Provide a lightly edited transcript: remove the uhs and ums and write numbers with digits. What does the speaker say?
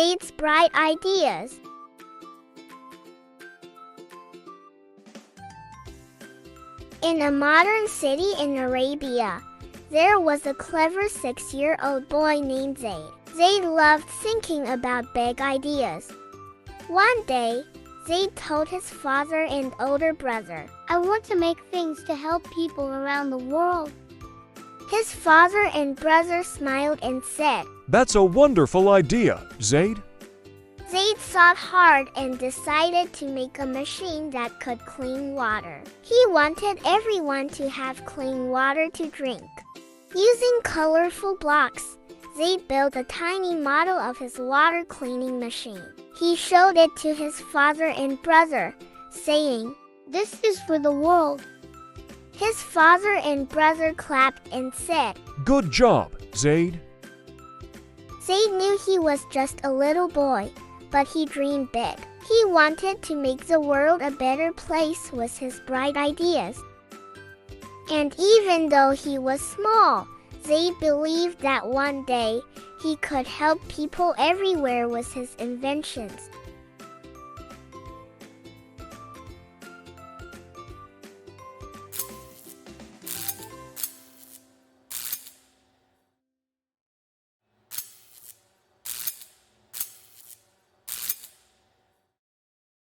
Zaid's bright ideas. In a modern city in Arabia, there was a clever 6-year-old boy named Zaid. Zaid loved thinking about big ideas. One day, Zaid told his father and older brother, "I want to make things to help people around the world." His father and brother smiled and said, "That's a wonderful idea, Zaid." Zaid thought hard and decided to make a machine that could clean water. He wanted everyone to have clean water to drink. Using colorful blocks, Zaid built a tiny model of his water cleaning machine. He showed it to his father and brother, saying, "This is for the world." His father and brother clapped and said, "Good job, Zaid." Zaid knew he was just a little boy, but he dreamed big. He wanted to make the world a better place with his bright ideas. And even though he was small, Zaid believed that one day he could help people everywhere with his inventions.